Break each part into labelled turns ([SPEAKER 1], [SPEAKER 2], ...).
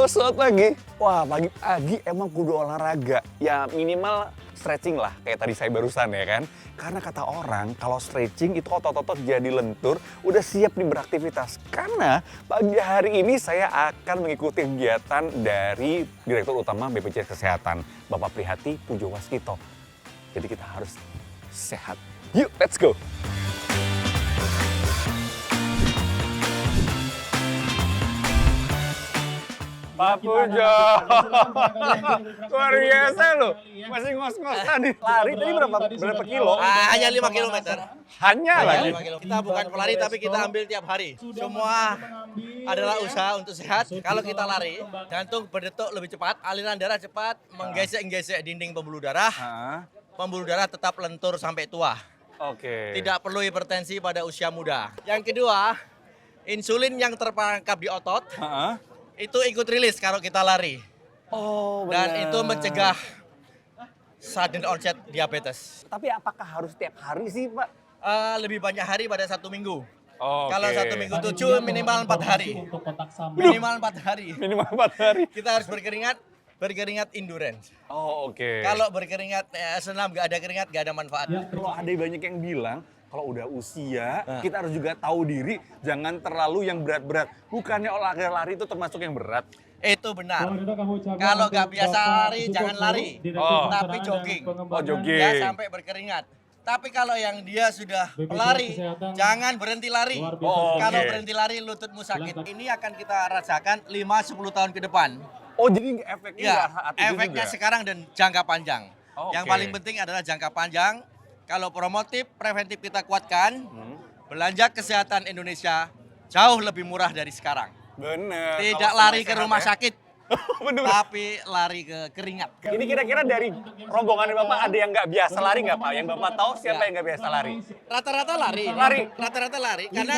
[SPEAKER 1] selamat pagi. Wah, pagi-pagi emang kudu olahraga. Ya minimal stretching lah, kayak tadi saya barusan ya kan. Karena kata orang, kalau stretching itu otot-otot jadi lentur, udah siap nih beraktivitas. Karena pagi hari ini saya akan mengikuti kegiatan dari Direktur Utama BPJS Kesehatan, Bapak Prihati Pujowaskito. Jadi kita harus sehat. Yuk, let's go! Pak Pujo, luar biasa loh, masih ngos-ngosan nih. Lari tadi berapa kilo?
[SPEAKER 2] Hanya 5 kilometer.
[SPEAKER 1] Hanya lagi.
[SPEAKER 2] 5 kilo. Kita bukan pelari tapi kita ambil tiap hari. Semua adalah usaha untuk sehat. Kalau kita lari, jantung berdetuk lebih cepat, aliran darah cepat, menggesek-gesek dinding pembuluh darah. Pembuluh darah tetap lentur sampai tua.
[SPEAKER 1] Oke.
[SPEAKER 2] Tidak perlu hipertensi pada usia muda. Yang kedua, insulin yang terperangkap di otot itu ikut rilis kalau kita lari.
[SPEAKER 1] Oh,
[SPEAKER 2] Dan
[SPEAKER 1] benar.
[SPEAKER 2] itu mencegah sudden onset diabetes.
[SPEAKER 1] Tapi apakah harus tiap hari sih, Pak?
[SPEAKER 2] Lebih banyak hari pada 1 minggu.
[SPEAKER 1] Oke.
[SPEAKER 2] Kalau 1 minggu 7 minimal 4 hari. Minimal 4 hari.
[SPEAKER 1] Minimal 4 hari.
[SPEAKER 2] Kita harus berkeringat endurance.
[SPEAKER 1] Oh, oke.
[SPEAKER 2] Kalau berkeringat senam nggak ada keringat nggak ada manfaat.
[SPEAKER 1] Kalau ada banyak yang bilang, kalau udah usia, kita harus juga tahu diri, jangan terlalu yang berat-berat. Bukannya olahraga lari itu termasuk yang berat.
[SPEAKER 2] Itu benar. Kalau nggak biasa lari jangan lari, tapi jogging.
[SPEAKER 1] Oh, jogging.
[SPEAKER 2] Ya sampai berkeringat. Tapi kalau yang dia sudah pelari, jangan berhenti lari.
[SPEAKER 1] Oh,
[SPEAKER 2] Kalau
[SPEAKER 1] oke.
[SPEAKER 2] berhenti lari lututmu sakit. Ini akan kita rasakan 5-10 tahun ke depan.
[SPEAKER 1] Oh, jadi efeknya
[SPEAKER 2] Ya,
[SPEAKER 1] nggak saat itu
[SPEAKER 2] efeknya
[SPEAKER 1] juga?
[SPEAKER 2] sekarang dan jangka panjang.
[SPEAKER 1] Oh,
[SPEAKER 2] Yang
[SPEAKER 1] oke.
[SPEAKER 2] paling penting adalah jangka panjang. Kalau promotif, preventif kita kuatkan, belanja kesehatan Indonesia jauh lebih murah dari sekarang.
[SPEAKER 1] Bener.
[SPEAKER 2] Tidak
[SPEAKER 1] Kalau
[SPEAKER 2] lari
[SPEAKER 1] semua
[SPEAKER 2] ke
[SPEAKER 1] sehat
[SPEAKER 2] rumah
[SPEAKER 1] ya.
[SPEAKER 2] sakit,
[SPEAKER 1] Bener.
[SPEAKER 2] tapi lari ke keringat.
[SPEAKER 1] Ini kira-kira dari rombongan Bapak ada yang nggak biasa lari nggak, Pak? Yang Bapak tahu siapa yang nggak biasa lari?
[SPEAKER 2] Rata-rata lari.
[SPEAKER 1] Lari.
[SPEAKER 2] Rata-rata lari karena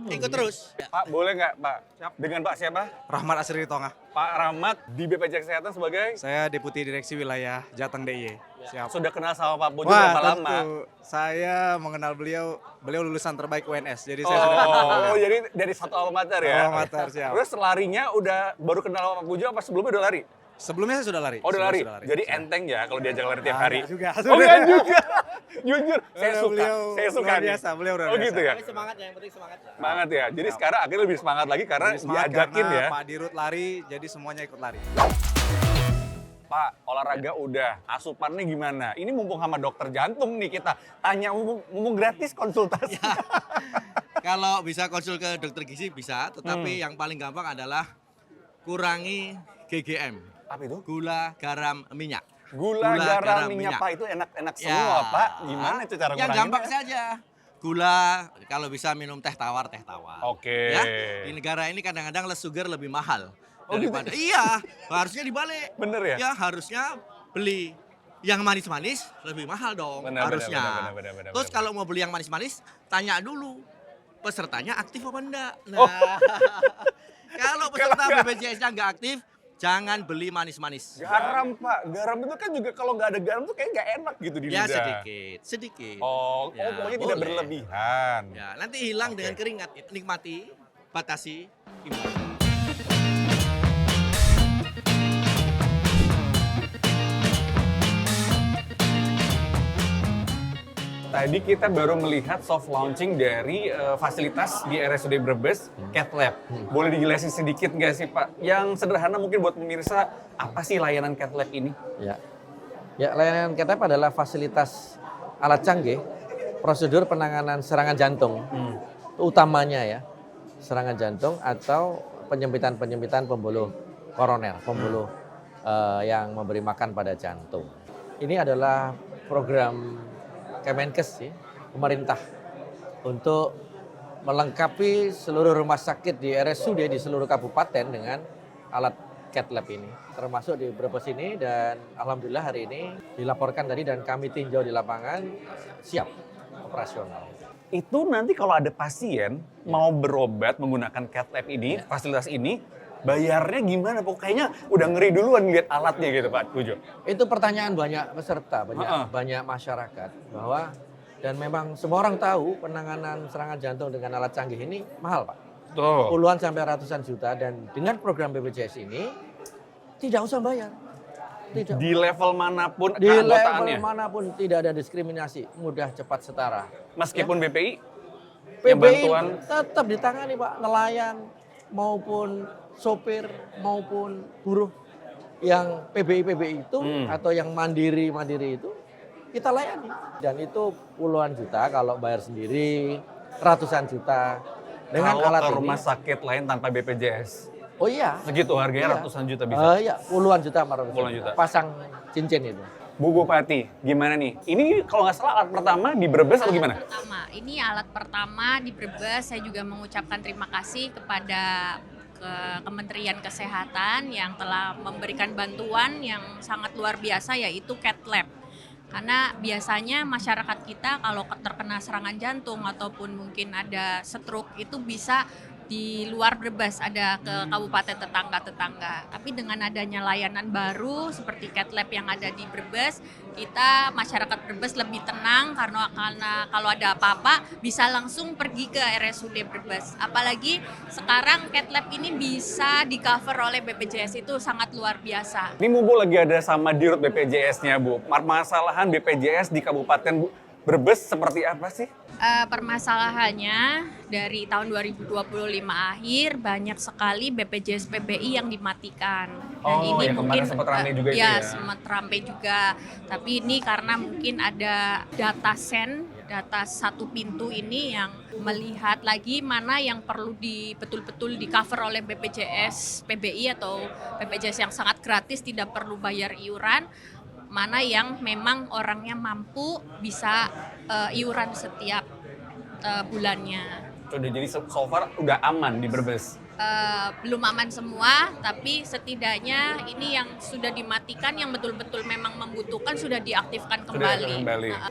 [SPEAKER 2] ikut terus.
[SPEAKER 1] Pak, boleh nggak, Pak? Dengan Pak siapa?
[SPEAKER 3] Rahmat Asri Tonga.
[SPEAKER 1] Pak Rahmat di BPJS Kesehatan sebagai
[SPEAKER 3] Saya Deputi Direksi Wilayah Jateng DIY. Siap.
[SPEAKER 1] sudah kenal sama Pak Pujo
[SPEAKER 3] Wah,
[SPEAKER 1] berapa lama?
[SPEAKER 3] tentu. Saya mengenal beliau lulusan terbaik UNS. Jadi saya sudah kenal
[SPEAKER 1] Oh,
[SPEAKER 3] beliau.
[SPEAKER 1] jadi dari satu alma mater ya?
[SPEAKER 3] Alma mater, siap.
[SPEAKER 1] Terus larinya udah baru kenal sama Pak Pujo apa sebelumnya udah lari?
[SPEAKER 3] Sebelumnya saya sudah lari.
[SPEAKER 1] Oh, udah lari?
[SPEAKER 3] Sudah
[SPEAKER 1] Jadi
[SPEAKER 3] Sudah.
[SPEAKER 1] enteng ya kalau diajak lari tiap
[SPEAKER 3] Ah,
[SPEAKER 1] hari?
[SPEAKER 3] enggak juga.
[SPEAKER 1] Oh, enggak juga? Jujur, saya suka.
[SPEAKER 3] Beliau
[SPEAKER 1] Saya suka
[SPEAKER 3] luar
[SPEAKER 1] nih.
[SPEAKER 3] biasa, beliau luar
[SPEAKER 1] Oh
[SPEAKER 3] biasa.
[SPEAKER 1] gitu ya?
[SPEAKER 2] Tapi semangat yang penting semangat.
[SPEAKER 1] Semangat ya? Jadi sekarang akhirnya lebih semangat lagi karena
[SPEAKER 3] Jadi semangat
[SPEAKER 1] diajakin
[SPEAKER 3] karena
[SPEAKER 1] ya?
[SPEAKER 3] Pak Dirut lari, jadi semuanya ikut lari.
[SPEAKER 1] Pak, olahraga udah, asupannya gimana? Ini mumpung sama dokter jantung nih kita. Tanya mumpung gratis konsultasi.
[SPEAKER 2] Kalau bisa konsul ke dokter gizi bisa, tetapi yang paling gampang adalah kurangi GGM.
[SPEAKER 1] Apa itu?
[SPEAKER 2] Gula, garam, minyak.
[SPEAKER 1] Gula, garam, minyak, Pak. Itu enak-enak semua, Pak. Gimana itu cara
[SPEAKER 2] Yang
[SPEAKER 1] nguranginnya?
[SPEAKER 2] gampang saja. Gula, kalau bisa minum teh tawar, teh tawar.
[SPEAKER 1] Oke.
[SPEAKER 2] Ya, di negara ini kadang-kadang less sugar lebih mahal
[SPEAKER 1] Oh, gitu?
[SPEAKER 2] daripada. Iya, harusnya dibalik.
[SPEAKER 1] Bener ya?
[SPEAKER 2] Ya, harusnya beli yang manis-manis lebih mahal dong,
[SPEAKER 1] Benar,
[SPEAKER 2] harusnya.
[SPEAKER 1] benar.
[SPEAKER 2] Terus kalau mau beli yang manis-manis, tanya dulu pesertanya aktif apa enggak.
[SPEAKER 1] Oh.
[SPEAKER 2] Nah, kalau peserta
[SPEAKER 1] Kalau enggak.
[SPEAKER 2] BPJS-nya enggak aktif, jangan beli manis-manis.
[SPEAKER 1] Garam, Pak. Garam itu kan juga kalau nggak ada garam tuh kayak nggak enak gitu di
[SPEAKER 2] Ya
[SPEAKER 1] lidah.
[SPEAKER 2] sedikit.
[SPEAKER 1] Oh,
[SPEAKER 2] Ya,
[SPEAKER 1] pokoknya tidak
[SPEAKER 2] boleh.
[SPEAKER 1] berlebihan.
[SPEAKER 2] Ya, nanti hilang
[SPEAKER 1] Oke.
[SPEAKER 2] dengan keringat. Nikmati, batasi, imbang.
[SPEAKER 1] Tadi kita baru melihat soft launching dari fasilitas di RSUD Brebes, Cat Lab. Boleh dijelasin sedikit nggak sih, Pak? Yang sederhana mungkin buat pemirsa, apa sih layanan Cat Lab ini?
[SPEAKER 4] Ya, layanan CAT adalah fasilitas alat canggih, prosedur penanganan serangan jantung, utamanya ya, serangan jantung atau penyempitan pembuluh koroner, pembuluh yang memberi makan pada jantung. Ini adalah program Kemenkes sih, pemerintah untuk melengkapi seluruh rumah sakit di RSUD di seluruh kabupaten dengan alat Cat Lab ini, termasuk di Brebes ini, dan alhamdulillah hari ini dilaporkan tadi dan kami tinjau di lapangan siap operasional.
[SPEAKER 1] Itu nanti kalau ada pasien mau berobat menggunakan Cat Lab ini, fasilitas ini, bayarnya gimana? Pokoknya udah ngeri duluan lihat alatnya gitu, Pak Pujo.
[SPEAKER 4] Itu pertanyaan banyak peserta, banyak masyarakat bahwa, dan memang semua orang tahu penanganan serangan jantung dengan alat canggih ini mahal, Pak.
[SPEAKER 1] Tuh.
[SPEAKER 4] puluhan sampai ratusan juta, dan dengan program BPJS ini tidak usah bayar. Tidak.
[SPEAKER 1] Di level manapun
[SPEAKER 4] Di level
[SPEAKER 1] keanggotaannya.
[SPEAKER 4] manapun tidak ada diskriminasi, mudah, cepat, setara.
[SPEAKER 1] Meskipun BPI
[SPEAKER 4] PBI
[SPEAKER 1] bantuan-
[SPEAKER 4] tetap ditangani Pak, nelayan maupun sopir maupun buruh yang PBI itu atau yang mandiri itu kita layani, dan itu puluhan juta kalau bayar sendiri, ratusan juta dengan
[SPEAKER 1] kalau
[SPEAKER 4] alat
[SPEAKER 1] ke
[SPEAKER 4] ini.
[SPEAKER 1] rumah sakit lain tanpa BPJS.
[SPEAKER 4] Oh iya.
[SPEAKER 1] Segitu harganya
[SPEAKER 4] Iya.
[SPEAKER 1] ratusan juta bisa.
[SPEAKER 4] Iya, puluhan juta,
[SPEAKER 1] Puluhan juta.
[SPEAKER 4] pasang cincin itu.
[SPEAKER 1] Bu Bupati, gimana nih? Ini kalau nggak salah alat pertama di Brebes atau gimana?
[SPEAKER 5] Ini alat pertama di Brebes. Saya juga mengucapkan terima kasih kepada Kementerian Kesehatan yang telah memberikan bantuan yang sangat luar biasa, yaitu Cath Lab. Karena biasanya masyarakat kita kalau terkena serangan jantung ataupun mungkin ada stroke itu bisa di luar Brebes, ada ke kabupaten tetangga-tetangga. Tapi dengan adanya layanan baru seperti Cath Lab yang ada di Brebes, kita masyarakat Brebes lebih tenang karena kalau ada apa-apa bisa langsung pergi ke RSUD Brebes. Apalagi sekarang Cath Lab ini bisa di-cover oleh BPJS, itu sangat luar biasa.
[SPEAKER 1] Ini mumpung lagi ada sama dirut BPJS-nya, Bu. Permasalahan BPJS di Kabupaten Brebes seperti apa sih?
[SPEAKER 5] Permasalahannya dari tahun 2025 akhir banyak sekali BPJS PBI yang dimatikan. Dan
[SPEAKER 1] Oh,
[SPEAKER 5] ini
[SPEAKER 1] yang
[SPEAKER 5] mungkin
[SPEAKER 1] kemarin sempat ramai juga itu ya?
[SPEAKER 5] sempat ramai juga. Tapi ini karena mungkin ada data satu pintu ini yang melihat lagi mana yang perlu betul-betul di-cover oleh BPJS PBI atau BPJS yang sangat gratis tidak perlu bayar iuran. Mana yang memang orangnya mampu bisa iuran setiap bulannya.
[SPEAKER 1] Udah jadi so far udah aman di Brebes.
[SPEAKER 5] Belum aman semua, tapi setidaknya ini yang sudah dimatikan, yang betul-betul memang membutuhkan sudah diaktifkan kembali.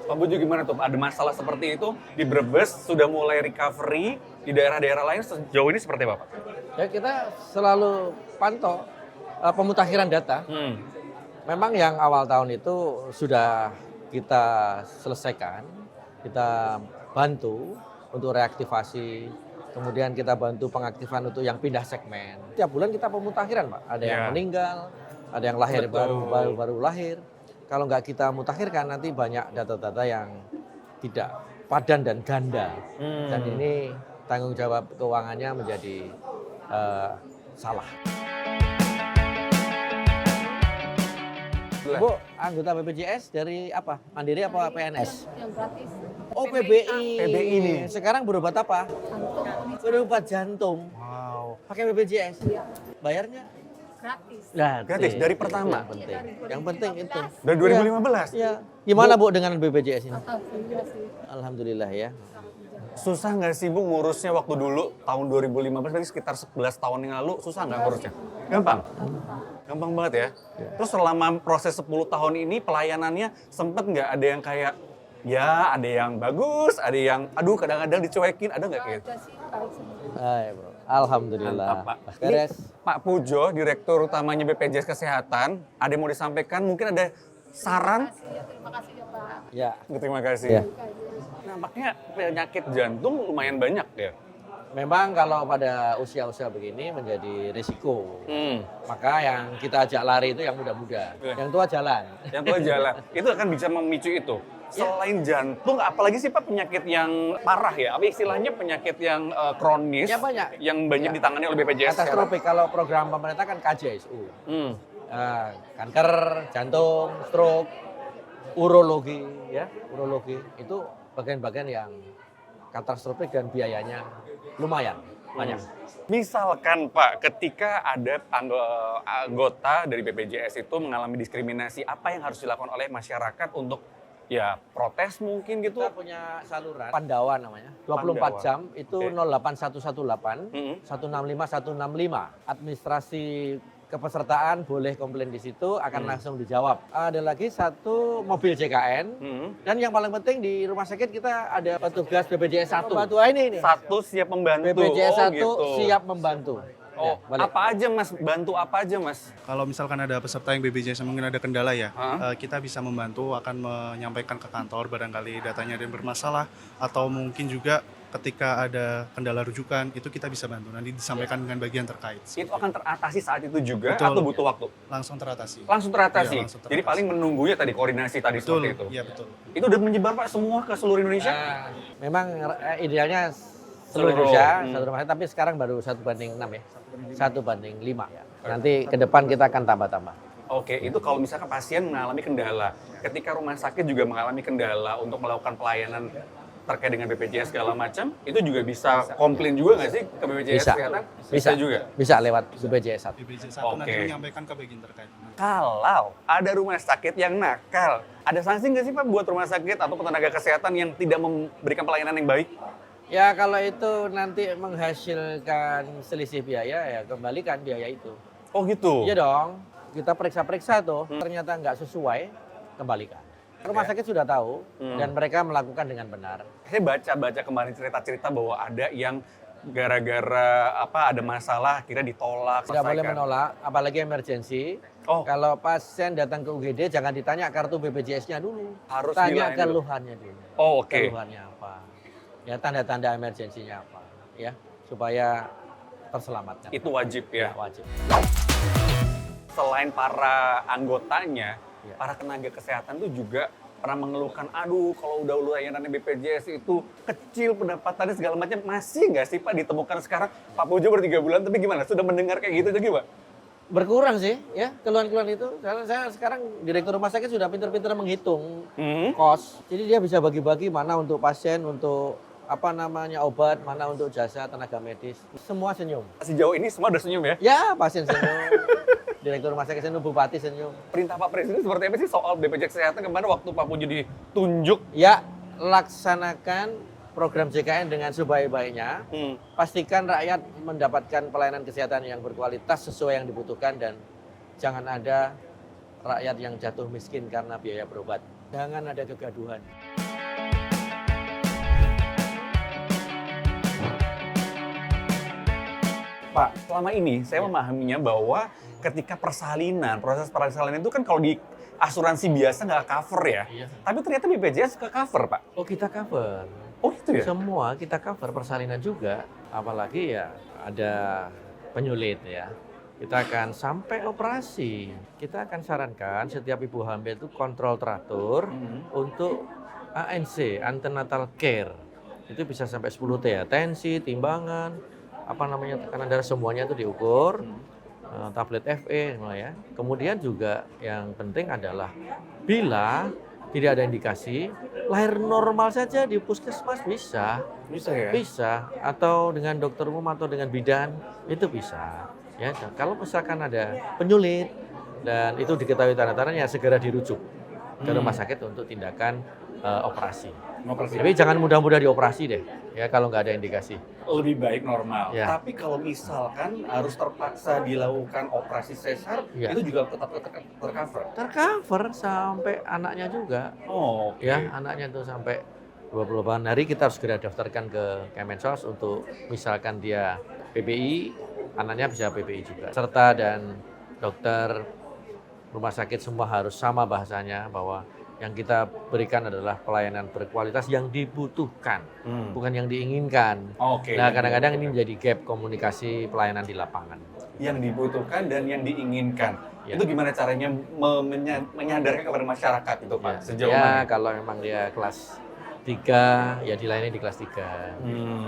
[SPEAKER 1] Pak Buju gimana tuh? Ada masalah seperti itu di Brebes sudah mulai recovery, di daerah-daerah lain sejauh ini seperti apa, Pak?
[SPEAKER 4] Ya, kita selalu pantau pemutakhiran data. Memang yang awal tahun itu sudah kita selesaikan, kita bantu untuk reaktivasi, kemudian kita bantu pengaktifan untuk yang pindah segmen. Tiap bulan kita pemutakhiran, Pak. Ada yang meninggal, ada yang lahir baru lahir. Kalau nggak kita mutakhirkan, nanti banyak data-data yang tidak padan dan ganda. Dan ini tanggung jawab keuangannya menjadi salah. Bu, anggota BPJS dari apa? Mandiri apa PNS?
[SPEAKER 6] Yang gratis.
[SPEAKER 4] Oh, PBI.
[SPEAKER 1] PBI nih.
[SPEAKER 4] Sekarang berobat apa? Berobat jantung.
[SPEAKER 1] Wow.
[SPEAKER 4] Pakai BPJS. Bayarnya
[SPEAKER 6] Gratis.
[SPEAKER 1] Gratis dari pertama.
[SPEAKER 4] Yang penting. Yang penting itu.
[SPEAKER 1] Dari 2015?
[SPEAKER 4] Iya. Gimana Bu dengan BPJS ini?
[SPEAKER 6] Alhamdulillah sih.
[SPEAKER 4] Alhamdulillah ya.
[SPEAKER 1] Susah nggak sih Bu ngurusnya waktu dulu tahun 2015, berarti sekitar 11 tahun yang lalu, susah nggak ngurusnya? Gampang? Gampang banget ya? Terus selama proses 10 tahun ini pelayanannya sempet nggak ada yang kayak, ya ada yang bagus, ada yang aduh kadang-kadang dicuekin, ada nggak kayak gitu?
[SPEAKER 6] Udah sih, baik semua.
[SPEAKER 4] Hai, Bro. Alhamdulillah.
[SPEAKER 1] Mantap, Pak.
[SPEAKER 4] Beres.
[SPEAKER 1] Ini Pak Pujo, Direktur Utamanya BPJS Kesehatan, ada yang mau disampaikan? Mungkin ada saran?
[SPEAKER 6] Terima kasih ya Pak.
[SPEAKER 4] Ya.
[SPEAKER 1] Terima kasih.
[SPEAKER 4] Ya.
[SPEAKER 1] Nampaknya penyakit jantung lumayan banyak ya?
[SPEAKER 4] Memang kalau pada usia-usia begini menjadi risiko. Maka yang kita ajak lari itu yang muda-muda. Yang tua jalan.
[SPEAKER 1] Yang tua jalan. Itu akan bisa memicu itu. Selain jantung, apalagi sih Pak penyakit yang parah ya? Apa istilahnya penyakit yang kronis?
[SPEAKER 4] Ya, banyak.
[SPEAKER 1] Yang banyak ditangani oleh BPJS.
[SPEAKER 4] Katastropik, kalau program pemerintah kan KJSU. Kanker, jantung, stroke, urologi, ya, urologi itu bagian-bagian yang katastrofik dan biayanya lumayan banyak.
[SPEAKER 1] Misalkan Pak, ketika ada anggota dari BPJS itu mengalami diskriminasi, apa yang harus dilakukan oleh masyarakat untuk ya protes mungkin gitu?
[SPEAKER 4] Kita punya saluran Pandawa namanya, 24 jam itu 08118 165 165. Administrasi kepesertaan boleh komplain di situ, akan langsung dijawab. Ada lagi satu mobil JKN, dan yang paling penting di rumah sakit kita ada petugas BPJS 1. Bantu ini.
[SPEAKER 1] Satu siap membantu.
[SPEAKER 4] BPJS 1
[SPEAKER 1] gitu.
[SPEAKER 4] siap membantu.
[SPEAKER 1] Oh,
[SPEAKER 4] Ya, balik.
[SPEAKER 1] apa aja Mas? Bantu apa aja Mas?
[SPEAKER 3] Kalau misalkan ada peserta yang BPJS yang mungkin ada kendala ya, kita bisa membantu, akan menyampaikan ke kantor barangkali datanya ada yang bermasalah, atau mungkin juga
[SPEAKER 7] ketika ada kendala rujukan itu kita bisa bantu. Nanti disampaikan dengan bagian terkait.
[SPEAKER 1] Itu akan teratasi saat itu juga
[SPEAKER 7] Betul.
[SPEAKER 1] atau butuh waktu?
[SPEAKER 7] Langsung teratasi.
[SPEAKER 1] Langsung teratasi.
[SPEAKER 7] Iya, langsung
[SPEAKER 1] Jadi
[SPEAKER 7] teratasi.
[SPEAKER 1] paling menunggunya tadi koordinasi tadi
[SPEAKER 7] Betul.
[SPEAKER 1] seperti itu.
[SPEAKER 7] Iya betul.
[SPEAKER 1] Itu udah menyebar Pak semua ke seluruh Indonesia?
[SPEAKER 4] Memang idealnya seluruh
[SPEAKER 1] Seluruh.
[SPEAKER 4] Indonesia,
[SPEAKER 1] Hmm.
[SPEAKER 4] satu rumah sakit, tapi sekarang baru 1/6 ya. 1/5. Nanti ke depan kita akan tambah-tambah.
[SPEAKER 1] Oke, itu kalau misalkan pasien mengalami kendala, ketika rumah sakit juga mengalami kendala untuk melakukan pelayanan terkait dengan BPJS segala macam, itu juga bisa komplain juga nggak sih ke BPJS
[SPEAKER 4] Bisa.
[SPEAKER 1] Kesehatan?
[SPEAKER 4] Bisa
[SPEAKER 1] juga.
[SPEAKER 4] Bisa lewat BPJS 1.
[SPEAKER 7] BPJS 1 nanti
[SPEAKER 1] Oke.
[SPEAKER 7] menyampaikan ke bagian terkait.
[SPEAKER 1] Kalau ada rumah sakit yang nakal, ada sanksi nggak sih Pak buat rumah sakit atau tenaga kesehatan yang tidak memberikan pelayanan yang baik?
[SPEAKER 4] Ya kalau itu nanti menghasilkan selisih biaya, ya kembalikan biaya itu.
[SPEAKER 1] Oh gitu?
[SPEAKER 4] Iya dong, kita periksa-periksa tuh, ternyata nggak sesuai, kembalikan. Rumah sakit sudah tahu dan mereka melakukan dengan benar.
[SPEAKER 1] Saya baca kemarin cerita-cerita bahwa ada yang gara-gara ada masalah akhirnya ditolak.
[SPEAKER 4] Tidak boleh
[SPEAKER 1] selesaikan.
[SPEAKER 4] menolak, apalagi emergensi.
[SPEAKER 1] Oh.
[SPEAKER 4] Kalau pasien datang ke UGD jangan ditanya kartu BPJS-nya dulu.
[SPEAKER 1] Harus
[SPEAKER 4] Tanya
[SPEAKER 1] dilayani dulu.
[SPEAKER 4] keluhannya dulu.
[SPEAKER 1] Oh, oke.
[SPEAKER 4] Keluhannya apa? Ya tanda-tanda emergensinya apa? Ya supaya terselamatkan.
[SPEAKER 1] Itu wajib ya.
[SPEAKER 4] Wajib.
[SPEAKER 1] Selain para anggotanya,
[SPEAKER 4] Ya.
[SPEAKER 1] para tenaga kesehatan tuh juga pernah mengeluhkan, aduh kalau udah layanannya BPJS itu kecil pendapatannya segala macam. Masih nggak sih Pak ditemukan sekarang? Pak Pujo baru 3 bulan, tapi gimana? Sudah mendengar kayak gitu juga Pak?
[SPEAKER 4] Berkurang sih ya keluhan-keluhan itu. Saya sekarang direktur rumah sakit sudah pintar-pintar menghitung kos. Jadi dia bisa bagi-bagi mana untuk pasien, untuk obat, mana untuk jasa tenaga medis. Semua senyum.
[SPEAKER 1] Sejauh ini semua udah senyum ya?
[SPEAKER 4] Ya pasien senyum, direktur rumah sakit senyum, bupati senyum.
[SPEAKER 1] Perintah Pak Presiden seperti apa sih soal BPJS Kesehatan kemarin waktu Pak Pujo ditunjuk?
[SPEAKER 4] Ya laksanakan program JKN dengan sebaik-baiknya. Pastikan rakyat mendapatkan pelayanan kesehatan yang berkualitas sesuai yang dibutuhkan dan jangan ada rakyat yang jatuh miskin karena biaya berobat. Jangan ada kegaduhan.
[SPEAKER 1] Pak, selama ini saya memahaminya bahwa ketika persalinan, proses persalinan itu kan kalau di asuransi biasa nggak cover ya. Tapi ternyata BPJS ke cover, Pak.
[SPEAKER 4] Oh kita cover.
[SPEAKER 1] Oh gitu ya?
[SPEAKER 4] Semua kita cover, persalinan juga. Apalagi ya ada penyulit ya. Kita akan sampai operasi. Kita akan sarankan setiap ibu hamil itu kontrol teratur untuk ANC, antenatal care. Itu bisa sampai 10 T ya. Tensi, timbangan, tekanan darah semuanya itu diukur. Tablet FE ya. Kemudian juga yang penting adalah bila tidak ada indikasi, lahir normal saja di puskesmas bisa.
[SPEAKER 1] Bisa ya?
[SPEAKER 4] Bisa, atau dengan dokter umum atau dengan bidan itu bisa. Ya, kalau misalkan ada penyulit dan itu diketahui tanda-tandanya segera dirujuk ke rumah sakit untuk tindakan operasi. Tapi jangan mudah-mudah dioperasi deh, ya kalau nggak ada indikasi.
[SPEAKER 1] Lebih baik normal.
[SPEAKER 4] Ya.
[SPEAKER 1] Tapi kalau misalkan harus terpaksa dilakukan operasi sesar,
[SPEAKER 4] Ya.
[SPEAKER 1] itu juga tetap tercover.
[SPEAKER 4] Tercover sampai anaknya juga.
[SPEAKER 1] Oh, oke.
[SPEAKER 4] Ya, anaknya itu sampai 28 hari kita harus segera daftarkan ke Kemensos untuk misalkan dia PPI, anaknya bisa PPI juga. Serta dan dokter rumah sakit semua harus sama bahasanya bahwa yang kita berikan adalah pelayanan berkualitas yang dibutuhkan, bukan yang diinginkan.
[SPEAKER 1] Oke.
[SPEAKER 4] Nah, kadang-kadang ini menjadi gap komunikasi pelayanan di lapangan.
[SPEAKER 1] Yang dibutuhkan dan yang diinginkan.
[SPEAKER 4] Ya.
[SPEAKER 1] Itu gimana caranya menyadarkan kepada masyarakat itu Pak? Sejauh
[SPEAKER 4] Ya,
[SPEAKER 1] mana?
[SPEAKER 4] kalau memang dia kelas 3, ya dilayani di kelas 3.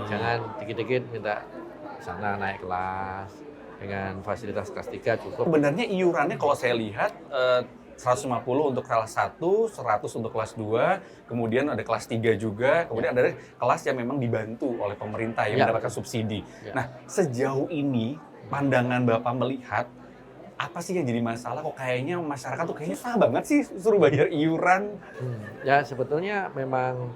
[SPEAKER 4] Jangan dikit-dikit minta sana naik kelas dengan fasilitas kelas 3 cukup.
[SPEAKER 1] Sebenarnya iurannya kalau saya lihat 150 untuk kelas 1, 100 untuk kelas 2, kemudian ada kelas 3 juga, kemudian ada kelas yang memang dibantu oleh pemerintah yang
[SPEAKER 4] Ya,
[SPEAKER 1] mendapatkan subsidi.
[SPEAKER 4] Ya.
[SPEAKER 1] Nah, sejauh ini pandangan Bapak melihat apa sih yang jadi masalah? Kok kayaknya masyarakat tuh kayaknya susah banget sih suruh bayar iuran.
[SPEAKER 4] Ya sebetulnya memang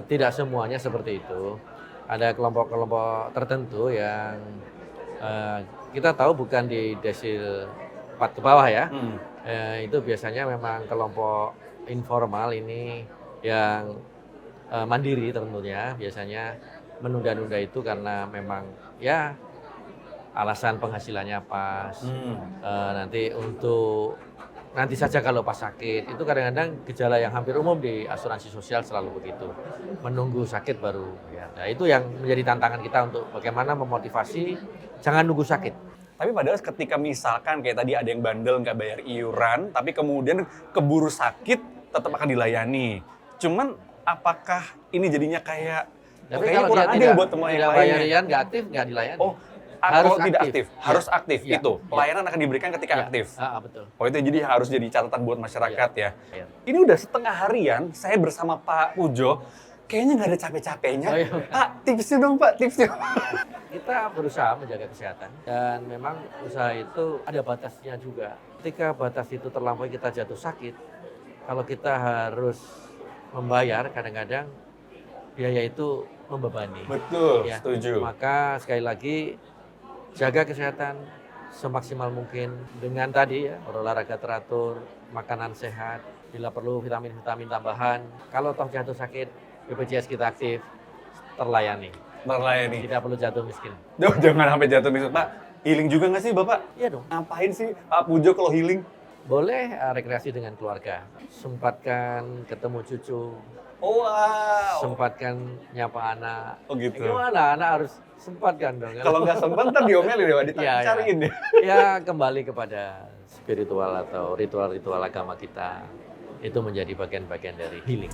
[SPEAKER 4] tidak semuanya seperti itu. Ada kelompok-kelompok tertentu yang kita tahu bukan di desil 4 ke bawah ya. Itu biasanya memang kelompok informal ini yang mandiri tentunya biasanya menunda-nunda itu karena memang ya alasan penghasilannya pas. Nanti untuk nanti saja kalau pas sakit. Itu kadang-kadang gejala yang hampir umum di asuransi sosial selalu begitu. Menunggu sakit baru. Ya. Nah, itu yang menjadi tantangan kita untuk bagaimana memotivasi jangan nunggu sakit.
[SPEAKER 1] Tapi padahal ketika misalkan kayak tadi ada yang bandel nggak bayar iuran, tapi kemudian keburu sakit tetap akan dilayani. Cuman apakah ini jadinya kayak
[SPEAKER 4] Tapi
[SPEAKER 1] kayaknya
[SPEAKER 4] kalau
[SPEAKER 1] kurang
[SPEAKER 4] dia
[SPEAKER 1] adil
[SPEAKER 4] tidak,
[SPEAKER 1] buat teman yang
[SPEAKER 4] tidak
[SPEAKER 1] lainnya?
[SPEAKER 4] bayar iuran, nggak aktif, nggak dilayani.
[SPEAKER 1] Oh,
[SPEAKER 4] Harus
[SPEAKER 1] kalau tidak
[SPEAKER 4] aktif.
[SPEAKER 1] aktif, harus aktif
[SPEAKER 4] Ya.
[SPEAKER 1] itu.
[SPEAKER 4] Ya.
[SPEAKER 1] Pelayanan akan diberikan ketika
[SPEAKER 4] Ya.
[SPEAKER 1] aktif.
[SPEAKER 4] Betul.
[SPEAKER 1] Oh itu jadi harus jadi catatan buat masyarakat ya.
[SPEAKER 4] Ya.
[SPEAKER 1] Ini udah setengah harian saya bersama Pak Pujo, kayaknya nggak ada capek-capeknya.
[SPEAKER 4] Oh, iya.
[SPEAKER 1] Pak, tipsnya dong Pak, tipsnya.
[SPEAKER 4] Kita berusaha menjaga kesehatan dan memang usaha itu ada batasnya juga. Ketika batas itu terlampaui kita jatuh sakit, kalau kita harus membayar kadang-kadang biaya itu membebani.
[SPEAKER 1] Betul,
[SPEAKER 4] Ya.
[SPEAKER 1] setuju.
[SPEAKER 4] Maka sekali lagi jaga kesehatan semaksimal mungkin dengan tadi ya berolahraga teratur, makanan sehat, bila perlu vitamin-vitamin tambahan. Kalau toh jatuh sakit, BPJS kita aktif, terlayani.
[SPEAKER 1] Terlayani.
[SPEAKER 4] Tidak perlu jatuh miskin.
[SPEAKER 1] Duh, jangan sampai jatuh misal. Pak, healing juga nggak sih Bapak?
[SPEAKER 4] Iya dong.
[SPEAKER 1] Ngapain sih Pak Pujo kalau healing?
[SPEAKER 4] Boleh rekreasi dengan keluarga, sempatkan ketemu cucu,
[SPEAKER 1] Oh, wow.
[SPEAKER 4] sempatkan nyapa anak.
[SPEAKER 1] Oh gitu.
[SPEAKER 4] Gimana? Anak harus sempatkan dong.
[SPEAKER 1] Kalau nggak sempat ntar diomelin ya,
[SPEAKER 4] Iya, iya.
[SPEAKER 1] dicariin deh.
[SPEAKER 4] Ya kembali kepada spiritual atau ritual-ritual agama kita. Itu menjadi bagian-bagian dari healing.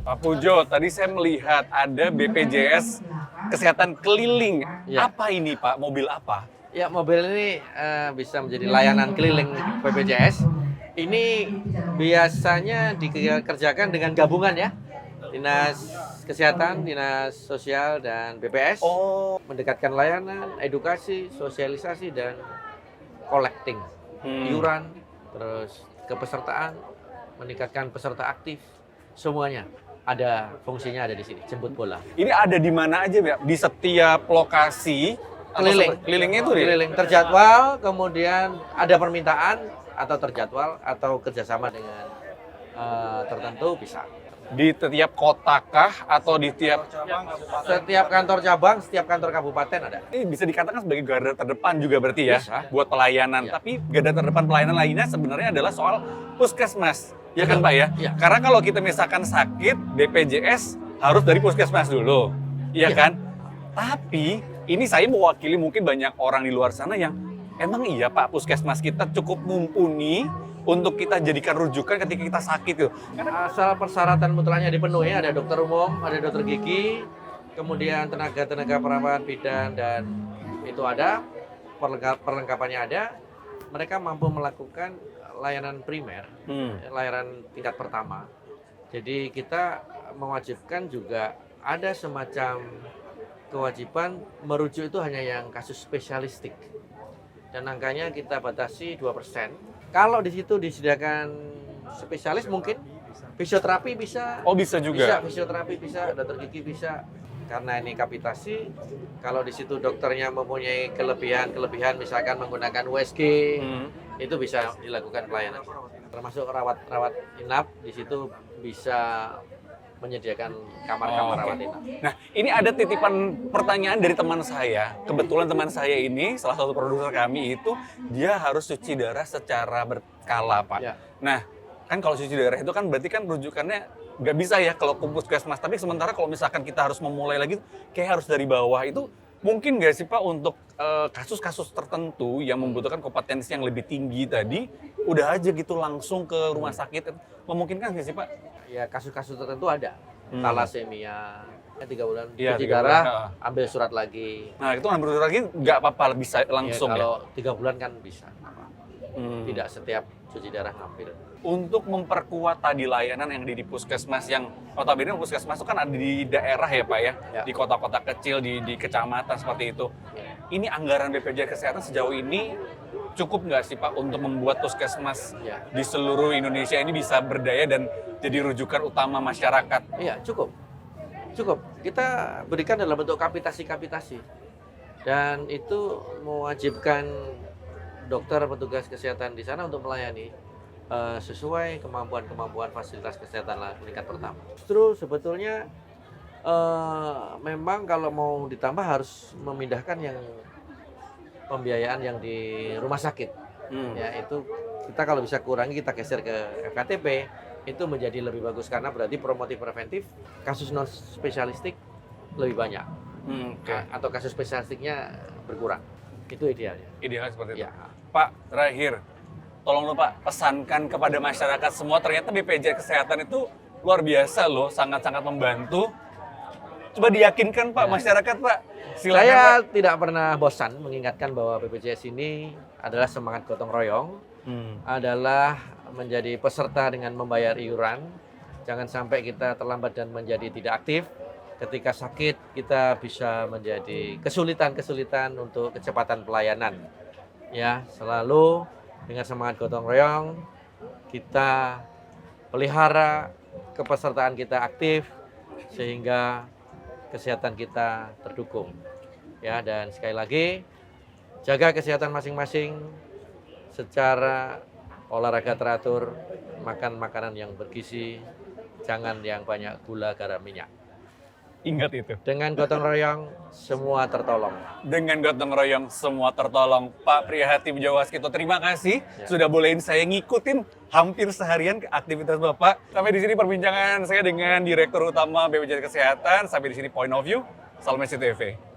[SPEAKER 1] Pak Pujo, tadi saya melihat ada BPJS Kesehatan Keliling.
[SPEAKER 4] Ya.
[SPEAKER 1] Apa ini Pak? Mobil apa?
[SPEAKER 4] Ya, mobil ini bisa menjadi layanan keliling BPJS. Ini biasanya dikerjakan dengan gabungan ya. Dinas Kesehatan, Dinas Sosial, dan BPS.
[SPEAKER 1] Oh.
[SPEAKER 4] Mendekatkan layanan, edukasi, sosialisasi, dan collecting. Iuran, terus kepesertaan, meningkatkan peserta aktif, semuanya ada fungsinya ada di sini, jemput bola.
[SPEAKER 1] Ini ada di mana aja ya? Di setiap lokasi? Atau
[SPEAKER 4] Keliling.
[SPEAKER 1] Kelilingnya itu ya?
[SPEAKER 4] Keliling terjadwal, kemudian ada permintaan atau terjadwal atau kerjasama dengan tertentu bisa.
[SPEAKER 1] Di setiap kota kah? Atau di tiap...
[SPEAKER 4] Setiap kantor cabang, setiap kantor kabupaten ada.
[SPEAKER 1] Ini bisa dikatakan sebagai garda terdepan juga berarti ya?
[SPEAKER 4] Bisa.
[SPEAKER 1] Buat pelayanan.
[SPEAKER 4] Ya.
[SPEAKER 1] Tapi garda terdepan pelayanan lainnya sebenarnya adalah soal puskesmas. Ya kan Pak ya?
[SPEAKER 4] Ya.
[SPEAKER 1] Karena kalau kita misalkan sakit, BPJS harus dari puskesmas dulu. Iya
[SPEAKER 4] Ya.
[SPEAKER 1] kan? Tapi ini saya mewakili mungkin banyak orang di luar sana yang emang iya Pak, puskesmas kita cukup mumpuni untuk kita jadikan rujukan ketika kita sakit tuh.
[SPEAKER 4] Asal persyaratan mutlaknya dipenuhi, ada dokter umum, ada dokter gigi, kemudian tenaga-tenaga perawat bidan, dan itu ada, perlengkapannya ada, mereka mampu melakukan layanan primer, layanan tingkat pertama. Jadi kita mewajibkan juga ada semacam kewajiban merujuk itu hanya yang kasus spesialistik. Dan angkanya kita batasi 2%. Kalau di situ disediakan spesialis mungkin, fisioterapi bisa.
[SPEAKER 1] Oh bisa juga?
[SPEAKER 4] Bisa, fisioterapi bisa, dokter gigi bisa. Karena ini kapitasi, kalau di situ dokternya mempunyai kelebihan misalkan menggunakan USG, itu bisa dilakukan pelayanan. Termasuk rawat inap, di situ bisa menyediakan kamar-kamar rawat inap.
[SPEAKER 1] Nah, ini ada titipan pertanyaan dari teman saya. Kebetulan teman saya ini, salah satu produser kami itu, dia harus cuci darah secara berkala, Pak.
[SPEAKER 4] Ya.
[SPEAKER 1] Nah, kan kalau cuci darah itu kan berarti kan rujukannya nggak bisa ya kalau ke puskesmas. Tapi sementara kalau misalkan kita harus memulai lagi, kayak harus dari bawah. Itu mungkin nggak sih Pak untuk kasus-kasus tertentu yang membutuhkan kompetensi yang lebih tinggi tadi, udah aja gitu langsung ke rumah sakit. Memungkinkan nggak sih Pak?
[SPEAKER 4] Ya kasus-kasus tertentu ada, talasemia, 3 bulan
[SPEAKER 1] Iya,
[SPEAKER 4] cuci
[SPEAKER 1] 3 bulan,
[SPEAKER 4] darah,
[SPEAKER 1] heeh.
[SPEAKER 4] ambil surat lagi.
[SPEAKER 1] Nah, itu ambil surat lagi nggak apa-apa, bisa langsung
[SPEAKER 4] Ya,
[SPEAKER 1] ya?
[SPEAKER 4] kalau 3 bulan kan bisa.
[SPEAKER 1] Hmm.
[SPEAKER 4] Tidak setiap cuci darah ngambil.
[SPEAKER 1] Untuk memperkuat tadi layanan yang di puskesmas yang notabene puskesmas itu kan ada di daerah ya Pak ya,
[SPEAKER 4] Ya.
[SPEAKER 1] di kota-kota kecil, di kecamatan seperti itu. Ini anggaran BPJS Kesehatan sejauh ini cukup nggak sih Pak untuk membuat puskesmas
[SPEAKER 4] Ya.
[SPEAKER 1] di seluruh Indonesia ini bisa berdaya dan jadi rujukan utama masyarakat?
[SPEAKER 4] Iya, cukup. Cukup. Kita berikan dalam bentuk kapitasi-kapitasi. Dan itu mewajibkan dokter petugas kesehatan di sana untuk melayani sesuai kemampuan-kemampuan fasilitas kesehatan tingkat pertama. Justru sebetulnya memang kalau mau ditambah harus memindahkan yang pembiayaan yang di rumah sakit. Ya, itu kita kalau bisa kurangi, kita geser ke FKTP, itu menjadi lebih bagus karena berarti promotif preventif, kasus non spesialistik lebih banyak. Atau kasus spesialistiknya berkurang. Itu idealnya.
[SPEAKER 1] Idealnya seperti itu.
[SPEAKER 4] Ya.
[SPEAKER 1] Pak, terakhir, tolong dong Pak, pesankan kepada masyarakat semua, ternyata BPJS Kesehatan itu luar biasa loh, sangat-sangat membantu. Coba diyakinkan Pak, masyarakat Pak. Silakan
[SPEAKER 4] Saya
[SPEAKER 1] Pak.
[SPEAKER 4] tidak pernah bosan mengingatkan bahwa BPJS ini adalah semangat gotong royong, adalah menjadi peserta dengan membayar iuran. Jangan sampai kita terlambat dan menjadi tidak aktif. Ketika sakit, kita bisa menjadi kesulitan-kesulitan untuk kecepatan pelayanan. Ya, selalu dengan semangat gotong royong, kita pelihara kepesertaan kita aktif sehingga kesehatan kita terdukung. Ya, dan sekali lagi jaga kesehatan masing-masing secara olahraga teratur, makan makanan yang bergizi, jangan yang banyak gula, garam, minyak.
[SPEAKER 1] Ingat itu.
[SPEAKER 4] Dengan gotong royong semua tertolong.
[SPEAKER 1] Dengan gotong royong semua tertolong. Pak Prihatim Jawaskito, terima kasih sudah bolehin saya ngikutin hampir seharian ke aktivitas Bapak. Sampai di sini perbincangan saya dengan Direktur Utama BPJS Kesehatan. Sampai di sini Point of View. Salam SCTV.